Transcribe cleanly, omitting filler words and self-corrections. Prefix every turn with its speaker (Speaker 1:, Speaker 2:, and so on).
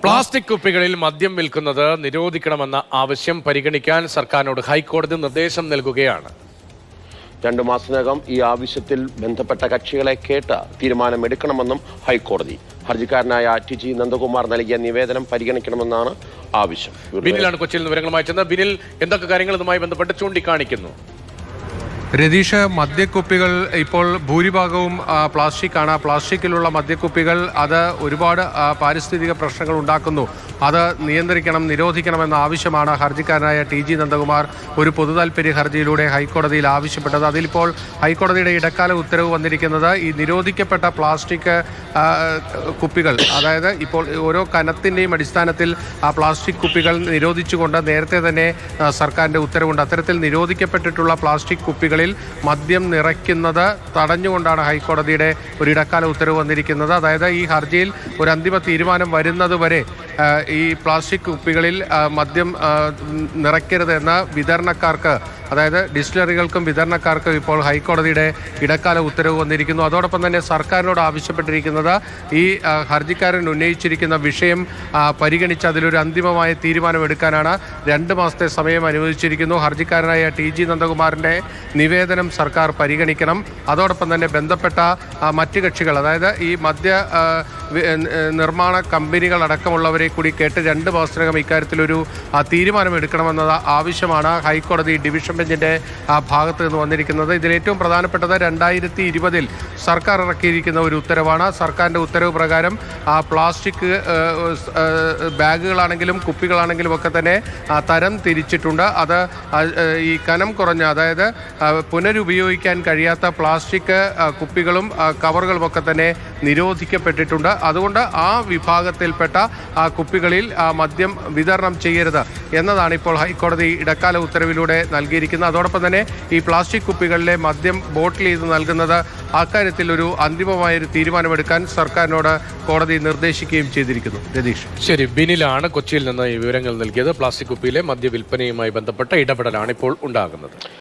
Speaker 1: Plastic കുപ്പികളിൽ മദ്യം വിൽക്കുന്നത് നിരോധിക്കണമെന്ന ആവശ്യം പരിഗണിക്കാൻ സർക്കാരിനോട് ഹൈക്കോടതി നിർദ്ദേശം നൽകുകയാണ്.
Speaker 2: 2 മാസത്തിനകം ഈ ആവശ്യത്തിൽ ബന്ധപ്പെട്ട കക്ഷികളെ കേട്ട് തീരുമാനമെടുക്കണമെന്നും ഹൈക്കോടതി. ഹർജിക്കാരനായ TG നന്ദകുമാർ നൽകിയ നിവേദനം പരിഗണിക്കണമെന്നാണ് ആവശ്യം.
Speaker 1: ബിനിലാണ് കൊച്ചിയിൽ നിന്ന് വിവരങ്ങളുമായി ചെന്നത്. ബിനിൽ, എന്തൊക്കെ കാര്യങ്ങൾ ഇതുമായി ബന്ധപ്പെട്ട് ചൂണ്ടിക്കാണിക്കുന്നു?
Speaker 3: രതീഷ്, മദ്യക്കുപ്പികൾ ഇപ്പോൾ ഭൂരിഭാഗവും പ്ലാസ്റ്റിക്കാണ്. പ്ലാസ്റ്റിക്കിലുള്ള മദ്യക്കുപ്പികൾ അത് ഒരുപാട് പാരിസ്ഥിതിക പ്രശ്നങ്ങൾ ഉണ്ടാക്കുന്നു. അത് നിയന്ത്രിക്കണം, നിരോധിക്കണമെന്ന ആവശ്യമാണ് ഹർജിക്കാരനായ TG നന്ദകുമാർ ഒരു പൊതുതാൽപര്യ ഹർജിയിലൂടെ ഹൈക്കോടതിയിൽ ആവശ്യപ്പെട്ടത്. അതിലിപ്പോൾ ഹൈക്കോടതിയുടെ ഇടക്കാല ഉത്തരവ് വന്നിരിക്കുന്നത് ഈ നിരോധിക്കപ്പെട്ട പ്ലാസ്റ്റിക് കുപ്പികൾ, അതായത് ഇപ്പോൾ ഓരോ കനത്തിൻ്റെയും അടിസ്ഥാനത്തിൽ ആ പ്ലാസ്റ്റിക് കുപ്പികൾ നിരോധിച്ചുകൊണ്ട് നേരത്തെ തന്നെ സർക്കാരിൻ്റെ ഉത്തരവുണ്ട്. അത്തരത്തിൽ നിരോധിക്കപ്പെട്ടിട്ടുള്ള പ്ലാസ്റ്റിക് കുപ്പികൾ മദ്യം നിറയ്ക്കുന്നത് തടഞ്ഞുകൊണ്ടാണ് ഹൈക്കോടതിയുടെ ഒരു ഇടക്കാല ഉത്തരവ് വന്നിരിക്കുന്നത്. അതായത് ഈ ഹർജിയിൽ ഒരു അന്തിമ തീരുമാനം വരുന്നത് വരെ ഈ പ്ലാസ്റ്റിക് കുപ്പികളിൽ മദ്യം നിറയ്ക്കരുത് എന്ന വിതരണക്കാർക്ക്, അതായത് ഡിസ്റ്റിലറികൾക്കും വിതരണക്കാർക്കും ഇപ്പോൾ ഹൈക്കോടതിയുടെ ഇടക്കാല ഉത്തരവ് വന്നിരിക്കുന്നു. അതോടൊപ്പം തന്നെ സർക്കാരിനോട് ആവശ്യപ്പെട്ടിരിക്കുന്നത് ഈ ഹർജിക്കാരൻ ഉന്നയിച്ചിരിക്കുന്ന വിഷയം പരിഗണിച്ച് അതിലൊരു അന്തിമമായ തീരുമാനമെടുക്കാനാണ്. 2 മാസത്തെ സമയം അനുവദിച്ചിരിക്കുന്നു. ഹർജിക്കാരനായ TG നന്ദകുമാറിൻ്റെ നിവേദനം സർക്കാർ പരിഗണിക്കണം. അതോടൊപ്പം തന്നെ ബന്ധപ്പെട്ട മറ്റ് കക്ഷികൾ, അതായത് ഈ മദ്യ നിർമ്മാണ കമ്പനികൾ അടക്കമുള്ളവരെ കൂടി കേട്ട് 2 മാസത്തിനകം ഇക്കാര്യത്തിലൊരു തീരുമാനമെടുക്കണമെന്ന ആവശ്യമാണ് ഹൈക്കോടതി ഡിവിഷൻ ബെഞ്ചിൻ്റെ ഭാഗത്ത് നിന്ന് വന്നിരിക്കുന്നത്. ഇതിലേറ്റവും പ്രധാനപ്പെട്ടത് 2020 സർക്കാർ ഇറക്കിയിരിക്കുന്ന ഒരു ഉത്തരവാണ്. സർക്കാരിൻ്റെ ഉത്തരവ് പ്രകാരം പ്ലാസ്റ്റിക് ബാഗുകളാണെങ്കിലും കുപ്പികളാണെങ്കിലും ഒക്കെ തന്നെ തരം തിരിച്ചിട്ടുണ്ട്. അത് ഈ കനം കുറഞ്ഞ, അതായത് പുനരുപയോഗിക്കാൻ കഴിയാത്ത പ്ലാസ്റ്റിക് കുപ്പികളും കവറുകളുമൊക്കെ തന്നെ നിരോധിക്കപ്പെട്ടിട്ടുണ്ട്. അതുകൊണ്ട് ആ വിഭാഗത്തിൽപ്പെട്ട കുപ്പികളിൽ മദ്യം വിതരണം ചെയ്യരുത് എന്നതാണ് ഇപ്പോൾ ഹൈക്കോടതി ഇടക്കാല ഉത്തരവിലൂടെ നൽകിയിരിക്കുന്നത്. അതോടൊപ്പം തന്നെ ഈ പ്ലാസ്റ്റിക് കുപ്പികളിലെ മദ്യം ബോട്ടിൽ ചെയ്ത് നൽകുന്നത് അക്കാര്യത്തിൽ ഒരു അന്തിമമായൊരു തീരുമാനമെടുക്കാൻ സർക്കാരിനോട് കോടതി നിർദ്ദേശിക്കുകയും ചെയ്തിരിക്കുന്നു. രതീഷ്,
Speaker 1: ശരി. ബിനിലാണ് കൊച്ചിയിൽ നിന്ന് ഈ വിവരങ്ങൾ നൽകിയത്. പ്ലാസ്റ്റിക് കുപ്പിയിലെ മദ്യ വിൽപ്പനയുമായി ബന്ധപ്പെട്ട ഇടപെടലാണ് ഇപ്പോൾ ഉണ്ടാകുന്നത്.